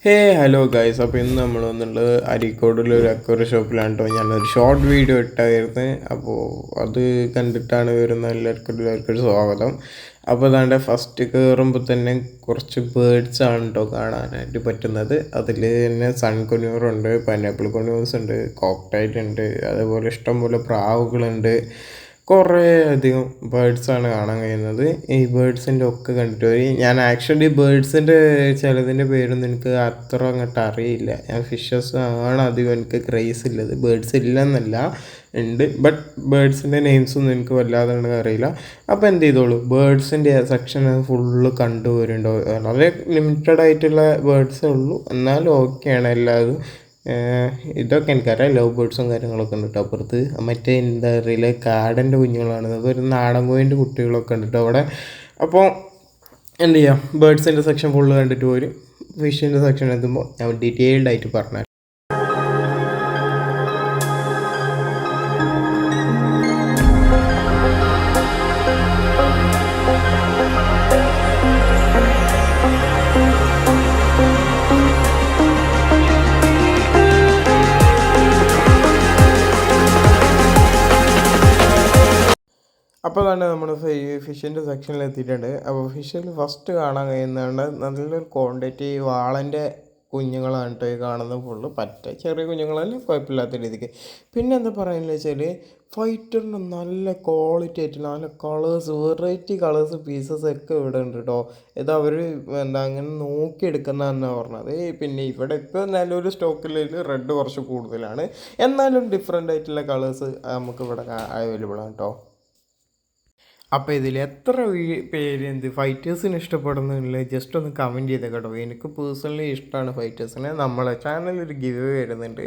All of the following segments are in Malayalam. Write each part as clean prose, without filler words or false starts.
ഹേ ഹലോ ഗൈസ്, അപ്പോൾ ഇന്ന് നമ്മൾ വന്നുള്ളത് അരീക്കോടിലൊരു അക്വറി ഷോപ്പിലാണ് കേട്ടോ. ഞാനൊരു ഷോർട്ട് വീഡിയോ ഇട്ടായിരുന്നു. അപ്പോൾ അത് കണ്ടിട്ടാണ് വരുന്ന എല്ലാവർക്കും സ്വാഗതം. അപ്പോൾ അതാണ്ട് ഫസ്റ്റ് കയറുമ്പോൾ തന്നെ കുറച്ച് ബേഡ്സ് ആണ് കേട്ടോ കാണാനായിട്ട് പറ്റുന്നത്. അതിൽ തന്നെ സൺ കൊന്യൂറുണ്ട്, പൈനാപ്പിൾ കൊന്യൂർസ് ഉണ്ട്, കോക്ടൈൽ ഉണ്ട്, അതേപോലെ ഇഷ്ടംപോലെ പ്രാവുകളുണ്ട്. കുറേ അധികം ബേഡ്സാണ് കാണാൻ കഴിയുന്നത്. ഈ ബേഡ്സിൻ്റെ ഒക്കെ കണ്ടിട്ട് വരും. ഞാൻ ആക്ച്വലി ബേഡ്സിൻ്റെ ചിലതിൻ്റെ പേരൊന്നും എനിക്ക് അത്ര അങ്ങോട്ട് അറിയില്ല. ഞാൻ ഫിഷസ് ആണ് അധികം എനിക്ക് ക്രേസ് ഉള്ളത്. ബേഡ്സ് ഇല്ലെന്നല്ല, ഉണ്ട്, ബട്ട് ബേഡ്സിൻ്റെ നെയിംസൊന്നും എനിക്ക് വല്ലാതെ അറിയില്ല. അപ്പോൾ എന്ത് ചെയ്തോളൂ, ബേഡ്സിൻ്റെ സെക്ഷൻ ഫുള്ള് കണ്ടുപോരുന്നുണ്ടോ. വളരെ ലിമിറ്റഡ് ആയിട്ടുള്ള ബേഡ്സേ ഉള്ളൂ, എന്നാലും ഓക്കെയാണ് എല്ലാതും. ഇതൊക്കെ എനിക്കറിയാം, ലവ് ബേഡ്സും കാര്യങ്ങളൊക്കെ ഉണ്ട് കേട്ടോ അപ്പുറത്ത്. മറ്റേ എന്താ അറിയില്ല, കാടൻ്റെ കുഞ്ഞുങ്ങളാണ്, അതൊരു നാടൻ കോഴിൻ്റെ കുട്ടികളൊക്കെ ഉണ്ട് കേട്ടോ അവിടെ. അപ്പോൾ എന്ത് ചെയ്യാം, ബേഡ്സിൻ്റെ സെക്ഷൻ ഫുള്ള് കണ്ടിട്ട് പോരും. ഫിഷിൻ്റെ സെക്ഷൻ എത്തുമ്പോൾ ഞാൻ ഡീറ്റെയിൽഡ് ആയിട്ട് പറഞ്ഞു. അപ്പോൾ തന്നെ നമ്മൾ ഫിഷിൻ്റെ സെക്ഷനിൽ എത്തിയിട്ടുണ്ട്. അപ്പോൾ ഫിഷിൽ ഫസ്റ്റ് കാണാൻ കഴിയുന്നതാണ് നല്ലൊരു ക്വാണ്ടിറ്റി വാളൻ്റെ കുഞ്ഞുങ്ങളാണ് കേട്ടോ ഈ കാണുന്നത്. ഫുള്ള് ചെറിയ കുഞ്ഞുങ്ങളല്ല, കുഴപ്പമില്ലാത്ത രീതിക്ക്. പിന്നെ എന്താ പറയുന്നത് വെച്ചാൽ ഫൈറ്ററിന് നല്ല ക്വാളിറ്റി ആയിട്ട് നല്ല കളേഴ്സ്, വെറൈറ്റി കളേഴ്സ് പീസസ് ഒക്കെ ഇവിടെ ഉണ്ട് കേട്ടോ. ഇത് അവർ അങ്ങനെ നോക്കിയെടുക്കുന്നതെന്നാണ് പറഞ്ഞത്. പിന്നെ ഇവിടെ ഇപ്പോൾ നല്ലൊരു സ്റ്റോക്കിൽ റെഡ് കുറച്ച് കൂടുതലാണ്, എന്നാലും ഡിഫറെൻ്റ് ആയിട്ടുള്ള കളേഴ്സ് നമുക്ക് ഇവിടെ അവൈലബിൾ ആണ് കേട്ടോ. അപ്പോൾ ഇതിൽ എത്ര പേര് ഫൈറ്റേഴ്സിന് ഇഷ്ടപ്പെടുന്നില്ല ജസ്റ്റ് ഒന്ന് കമൻറ്റ് ചെയ്തേ കേട്ടോ. എനിക്ക് പേഴ്സണലി ഇഷ്ടമാണ് ഫൈറ്റേഴ്സിനെ. നമ്മളെ ചാനലിൽ ഒരു ഗിവ് വരുന്നുണ്ട്,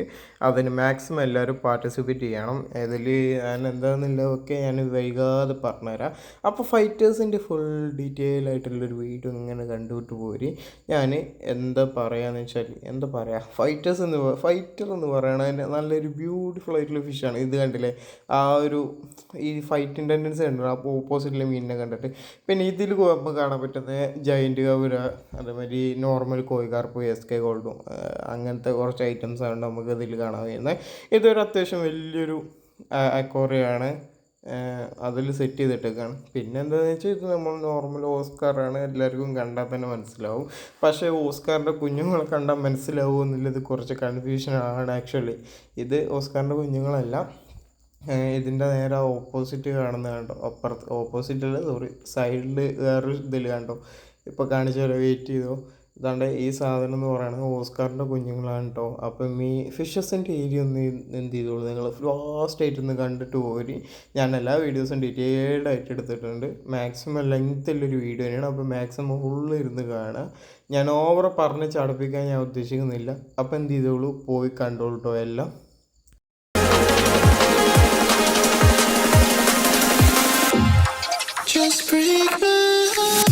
അതിന് മാക്സിമം എല്ലാവരും പാർട്ടിസിപ്പേറ്റ് ചെയ്യണം. ഇതിൽ ഞാൻ എന്താണെന്നുള്ളതൊക്കെ ഞാൻ വൈകാതെ പറഞ്ഞുതരാം. അപ്പോൾ ഫൈറ്റേഴ്സിൻ്റെ ഫുൾ ഡീറ്റെയിൽ ആയിട്ടുള്ളൊരു വീഡിയോ ഇങ്ങനെ കണ്ടുവിട്ട് പോരി. ഞാൻ എന്താ പറയുകയെന്ന് വെച്ചാൽ, എന്താ പറയുക, ഫൈറ്റർ എന്ന് പറയുന്നത് നല്ലൊരു ബ്യൂട്ടിഫുൾ ആയിട്ടുള്ള ഫിഷാണ്. ഇത് കണ്ടില്ലേ, ആ ഒരു ഈ ഫൈറ്റിംഗ് ടെൻഡൻസി ഉണ്ട് അപ്പോൾ ഓപ്പോസിറ്റിലെ മീനിനെ കണ്ടിട്ട്. പിന്നെ ഇതിൽ നമുക്ക് കാണാൻ പറ്റുന്ന ജയൻറ്റ് കവുര, അതേമാതിരി നോർമൽ കോഴിക്കാർപ്പ്, SK ഗോൾഡും അങ്ങനത്തെ കുറച്ച് ഐറ്റംസാണ് നമുക്ക് ഇതിൽ കാണാൻ കഴിയുന്നത്. ഇതൊരു അത്യാവശ്യം വലിയൊരു അക്വേറിയമാണ്, അതിൽ സെറ്റ് ചെയ്തിട്ടൊക്കെയാണ്. പിന്നെ എന്താണെന്ന് വെച്ചാൽ ഇത് നമ്മൾ നോർമൽ ഓസ്കാറാണ്, എല്ലാവർക്കും കണ്ടാൽ തന്നെ മനസ്സിലാവും. പക്ഷേ ഓസ്കാറിൻ്റെ കുഞ്ഞുങ്ങളെ കണ്ടാൽ മനസ്സിലാവുമെന്നുള്ളത് കുറച്ച് കൺഫ്യൂഷനാണ് ആക്ച്വലി. ഇത് ഓസ്കാറിൻ്റെ കുഞ്ഞുങ്ങളല്ല, ഇതിൻ്റെ നേരെ ഓപ്പോസിറ്റ് കാണുന്ന കണ്ടോ, അപ്പുറത്ത് ഓപ്പോസിറ്റല്ല, സൈഡിൽ വേറൊരു ഇതിൽ കണ്ടോ, ഇപ്പോൾ കാണിച്ച വെയിറ്റ് ചെയ്തോ. ഇതാണ്ട് ഈ സാധനം എന്ന് പറയുന്നത് ഓസ്കാറിൻ്റെ കുഞ്ഞുങ്ങളാണ് കേട്ടോ. അപ്പം ഈ ഫിഷസിൻ്റെ ഏരിയ ഒന്ന് എന്ത് ചെയ്തോളൂ, നിങ്ങൾ ലാസ്റ്റായിട്ട് ഒന്ന് കണ്ടിട്ട് പോരി. ഞാൻ എല്ലാ വീഡിയോസും ഡീറ്റെയിൽഡ് ആയിട്ട് എടുത്തിട്ടുണ്ട്. മാക്സിമം ലെങ്ത്തുള്ളൊരു വീഡിയോ തന്നെയാണ്, അപ്പോൾ മാക്സിമം ഫുള്ള് ഇരുന്ന് കാണുക. ഞാൻ ഓവർ പറഞ്ഞ് ചടപ്പിക്കാൻ ഞാൻ ഉദ്ദേശിക്കുന്നില്ല. അപ്പോൾ എന്ത് ചെയ്തോളൂ, പോയി കണ്ടോളൂ കേട്ടോ എല്ലാം. Just break my heart.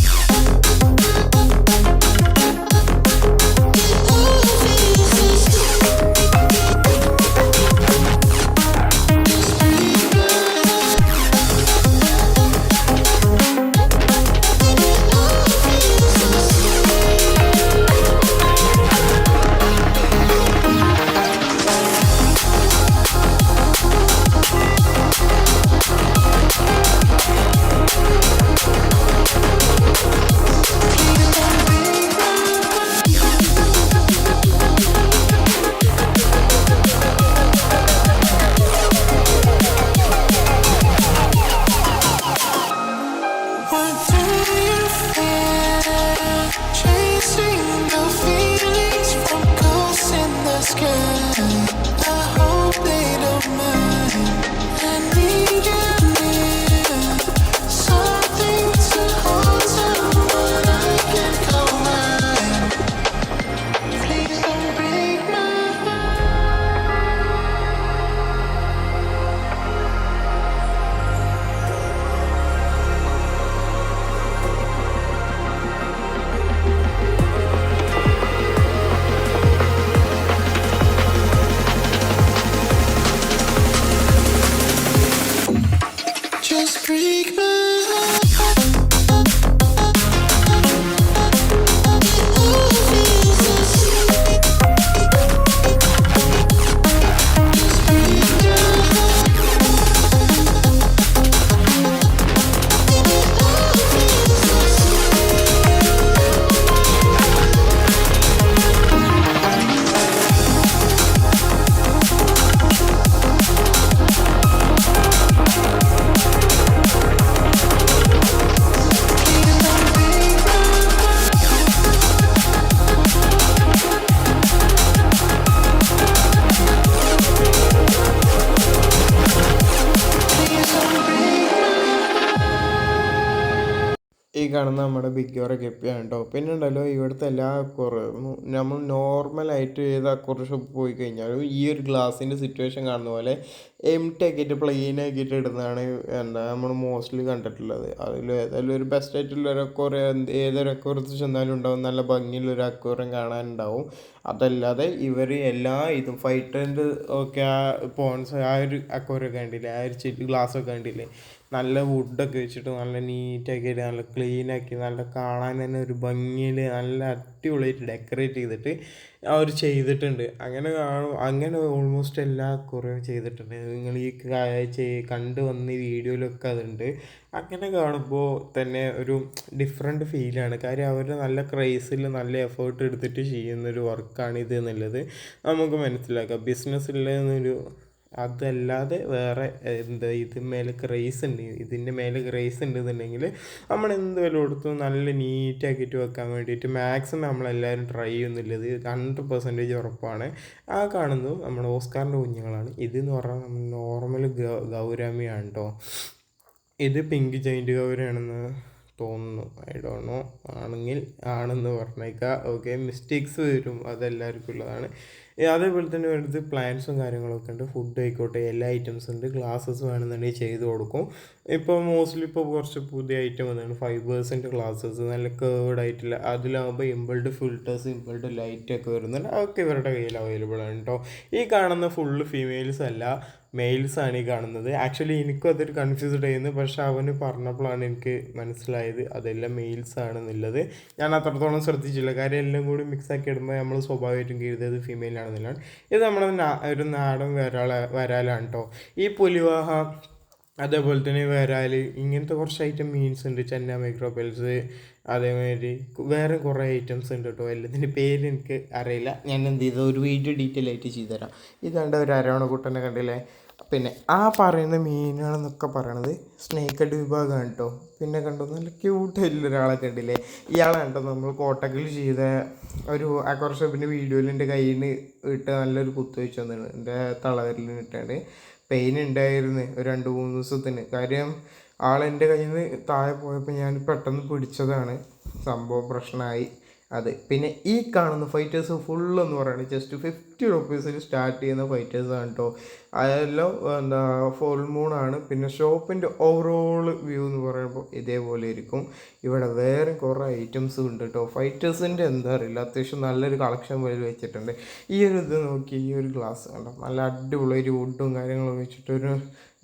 കാണുന്ന നമ്മുടെ ബിഗ്ഗോറ ഗപ്പിയാണ് കേട്ടോ. പിന്നെ ഉണ്ടല്ലോ ഇവിടുത്തെ എല്ലാ അക്വേറിയം നമ്മൾ നോർമലായിട്ട് ഏത് അക്വേറിയം ഷോപ്പ് പോയി കഴിഞ്ഞാലും ഈ ഒരു ഗ്ലാസിൻ്റെ സിറ്റുവേഷൻ കാണുന്ന പോലെ എം ടി ആക്കിയിട്ട് പ്ലെയിൻ ആക്കിയിട്ട് ഇടുന്നതാണ് എന്താ നമ്മൾ മോസ്റ്റ്ലി കണ്ടിട്ടുള്ളത്. അതിൽ ഏതായാലും ഒരു ബെസ്റ്റ് ആയിട്ടുള്ള ഒരു അക്വേറിയം ഏതൊരു അക്വേറിയത്തിൽ ചെന്നാലും ഉണ്ടാവും, നല്ല ഭംഗിയുള്ള ഒരു അക്വേറിയം കാണാനുണ്ടാവും. അതല്ലാതെ ഇവർ എല്ലാ ഇതും ഫൈറ്ററിൻ്റെ ഒക്കെ ആ പോൺസ് ആ ഒരു അക്വേറിയം കണ്ടില്ലേ, ആ ഒരു ഗ്ലാസ്സൊക്കെ കണ്ടില്ലേ, നല്ല വുഡൊക്കെ വെച്ചിട്ട് നല്ല നീറ്റാക്കിയിട്ട് നല്ല ക്ലീനാക്കി നല്ല കാണാൻ തന്നെ ഒരു ഭംഗിയിൽ നല്ല അടിപൊളിയായിട്ട് ഡെക്കറേറ്റ് ചെയ്തിട്ട് അവർ ചെയ്തിട്ടുണ്ട്. അങ്ങനെ അങ്ങനെ ഓൾമോസ്റ്റ് എല്ലാ കുറേയും ചെയ്തിട്ടുണ്ട്. നിങ്ങൾ ഈ കണ്ടു വന്ന ഈ വീഡിയോയിലൊക്കെ അതുണ്ട്. അങ്ങനെ കാണുമ്പോൾ തന്നെ ഒരു ഡിഫറെൻറ്റ് ഫീലാണ്. കാര്യം അവർ നല്ല ക്രൈസിൽ നല്ല എഫേർട്ട് എടുത്തിട്ട് ചെയ്യുന്നൊരു വർക്കാണ് ഇത് എന്നുള്ളത് നമുക്ക് മനസ്സിലാക്കാം. ബിസിനസ്സിലെന്നൊരു അതല്ലാതെ വേറെ എന്താ ഇതിന്മേലെ ക്രേസ് ഉണ്ട്, ഇതിൻ്റെ മേലെ ക്രേസ് ഉണ്ടെന്നുണ്ടെങ്കിൽ നമ്മൾ എന്ത് വില കൊടുത്തും നല്ല നീറ്റാക്കിയിട്ട് വെക്കാൻ വേണ്ടിയിട്ട് മാക്സിമം നമ്മളെല്ലാവരും ട്രൈ ചെയ്യുന്നില്ലത് 100% ഉറപ്പാണ്. ആ കാണുന്നത് നമ്മുടെ ഓസ്കാറിൻ്റെ കുഞ്ഞുങ്ങളാണ്. ഇതെന്ന് പറഞ്ഞാൽ നമ്മൾ നോർമൽ ഗൗരാമിയാണ് കേട്ടോ. ഇത് പിങ്ക് ജൈൻറ്റ് ഗൗരയാണെന്ന് തോന്നുന്നു, ഐ ഡോണ്ട് നോ, ആണെങ്കിൽ ആണെന്ന് പറഞ്ഞേക്കാം. ഓക്കെ, മിസ്റ്റേക്സ് വരും, അതെല്ലാവർക്കും ഉള്ളതാണ്. അതേപോലെ തന്നെ അടുത്ത് പ്ലാൻസും കാര്യങ്ങളൊക്കെ ഉണ്ട്. ഫുഡ് ആയിക്കോട്ടെ എല്ലാ ഐറ്റംസും ഉണ്ട്. ഗ്ലാസ്സസ് വേണമെന്നുണ്ടെങ്കിൽ ചെയ്ത് കൊടുക്കും. ഇപ്പോൾ മോസ്റ്റ്ലി ഇപ്പോൾ കുറച്ച് പുതിയ ഐറ്റം വന്നതാണ് ഫൈബേഴ്സിൻ്റെ ഗ്ലാസ്സസ്, നല്ല കേർഡ് ആയിട്ടുള്ള. അതിലാകുമ്പോൾ ഇമ്പിൾഡ് ഫിൽറ്റേഴ്സ് ഇമ്പിൾഡ് ലൈറ്റൊക്കെ വരുന്നുണ്ട്. അതൊക്കെ ഇവരുടെ കയ്യിൽ അവൈലബിൾ ആണ് കേട്ടോ. ഈ കാണുന്ന ഫുള്ള് ഫീമെയിൽസ് അല്ല, മെയിൽസാണ് ഈ കാണുന്നത്. ആക്ച്വലി എനിക്കും അതൊരു കൺഫ്യൂസ്ഡ് ആയിരുന്നു, പക്ഷെ അവന് പറഞ്ഞപ്പോഴാണ് എനിക്ക് മനസ്സിലായത് അതെല്ലാം മെയിൽസ് ആണെന്നുള്ളത്. ഞാൻ അത്രത്തോളം ശ്രദ്ധിച്ചില്ല, കാര്യം എല്ലാം കൂടി മിക്സാക്കി ഇടുമ്പോൾ നമ്മൾ സ്വാഭാവികമായിട്ടും കരുതിയത് ഫീമെയിൽ ആണെന്നുള്ളതാണ്. ഇത് നമ്മുടെ ഒരു നാടൻ വരാലാണ് കേട്ടോ. ഈ പുലിവാഹ അതേപോലെ തന്നെ വരാൽ ഇങ്ങനത്തെ കുറച്ച് ഐറ്റം മീൻസ് ഉണ്ട്, ചെന്ന മൈക്രോപെൽസ്, അതേമാതിരി വേറെ കുറേ ഐറ്റംസ് ഉണ്ട് കേട്ടോ. എല്ലാത്തിൻ്റെ പേര് എനിക്ക് അറിയില്ല. ഞാൻ എന്ത് ചെയ്തു ഒരു വീഡിയോ ഡീറ്റെയിൽ ആയിട്ട് ചെയ്തുതരാം. ഇതാണ്ട് ഒരു അരോണക്കുട്ടനെ കണ്ടില്ലേ. പിന്നെ ആ പറയുന്ന മീനുകളെന്നൊക്കെ പറയണത് സ്നേക്ക് ഹെഡ് വിഭാഗമാണ് കേട്ടോ. പിന്നെ കണ്ടോ നല്ല ക്യൂട്ടായിട്ടുള്ള ഒരാളെ കണ്ടില്ലേ, ഇയാളാണ് കേട്ടോ നമ്മൾ കോട്ടക്കിൽ ചെയ്ത ഒരു അക്വാറിയം ഷോപ്പിൻ്റെ വീഡിയോയിൽ എൻ്റെ കയ്യിൽ നിന്ന് ഇട്ട് നല്ലൊരു കുത്തു വെച്ച് തന്നിട്ടുണ്ട്. എൻ്റെ തളവരിൽ ഇട്ടാണ്ട് പെയിൻ ഉണ്ടായിരുന്നു ഒരു 2-3 ദിവസത്തിന്. കാര്യം ആളെൻ്റെ കയ്യിൽ നിന്ന് താഴെ പോയപ്പോൾ ഞാൻ പെട്ടെന്ന് പിടിച്ചതാണ്, സംഭവം പ്രശ്നമായി അത്. പിന്നെ ഈ കാണുന്ന ഫൈറ്റേഴ്സ് ഫുള്ളെന്ന് പറയുന്നത് ജസ്റ്റ് 50 റുപ്പീസിൽ സ്റ്റാർട്ട് ചെയ്യുന്ന ഫൈറ്റേഴ്സാണ് കേട്ടോ. അതെല്ലാം എന്താ ഫുൾ മൂണാണ്. പിന്നെ ഷോപ്പിൻ്റെ ഓവറോൾ വ്യൂ എന്ന് പറയുമ്പോൾ ഇതേപോലെ ഇരിക്കും. ഇവിടെ വേറെ കുറേ ഐറ്റംസ് ഉണ്ട് കേട്ടോ. ഫൈറ്റേഴ്സിൻ്റെ എന്താ അറിയില്ല, അത്യാവശ്യം നല്ലൊരു കളക്ഷൻ പോലെ വെച്ചിട്ടുണ്ട്. ഈ ഒരു ഇത് നോക്കി, ഈ ഒരു ഗ്ലാസ് കണ്ടോ, നല്ല അടിപൊളി ഒരു വുഡും കാര്യങ്ങളും വെച്ചിട്ടൊരു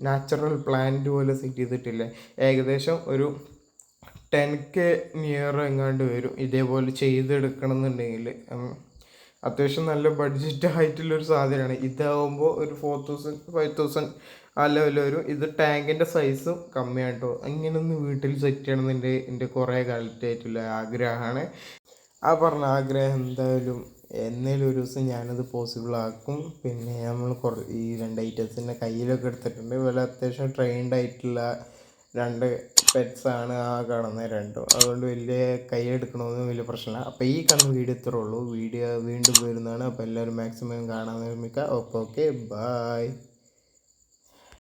നാച്ചുറൽ പ്ലാന്റ് പോലെ സെറ്റ് ചെയ്തിട്ടില്ലേ. ഏകദേശം ഒരു 10K നിയർ എങ്ങാണ്ട് വരും ഇതേപോലെ ചെയ്തെടുക്കണം എന്നുണ്ടെങ്കിൽ. അത്യാവശ്യം നല്ല ബഡ്ജറ്റ് ആയിട്ടുള്ളൊരു സാധനമാണ്. ഇതാവുമ്പോൾ ഒരു 4000 5000 ആ ലെവൽ വരും. ഇത് ടാങ്കിൻ്റെ സൈസും കമ്മിയാണ് കേട്ടോ. ഇങ്ങനൊന്ന് വീട്ടിൽ സെറ്റ് ചെയ്യണമെന്നുണ്ട് എൻ്റെ കുറേ കാലത്തായിട്ടുള്ള ആഗ്രഹമാണ്. ആ പറഞ്ഞ ആഗ്രഹം എന്തായാലും എന്നേലും ഒരു ദിവസം ഞാനത് പോസിബിൾ ആക്കും. പിന്നെ നമ്മൾ ഈ 2 ഐറ്റംസിൻ്റെ കയ്യിലൊക്കെ എടുത്തിട്ടുണ്ട്. വില അത്യാവശ്യം ട്രെയിൻഡ് ആയിട്ടുള്ള 2 പെറ്റ്സാണ് ആ കാണുന്ന രണ്ടും. അതുകൊണ്ട് വലിയ കൈയെടുക്കണമെന്ന് വലിയ പ്രശ്നമില്ല. അപ്പോൾ ഈ കാണുന്ന വീഡിയോ ഇത്രേ ഉള്ളൂ. വീഡിയോ വീണ്ടും വരുന്നതാണ്. അപ്പോൾ എല്ലാവരും മാക്സിമം കാണാൻ ശ്രമിക്കുക. Okay, bye.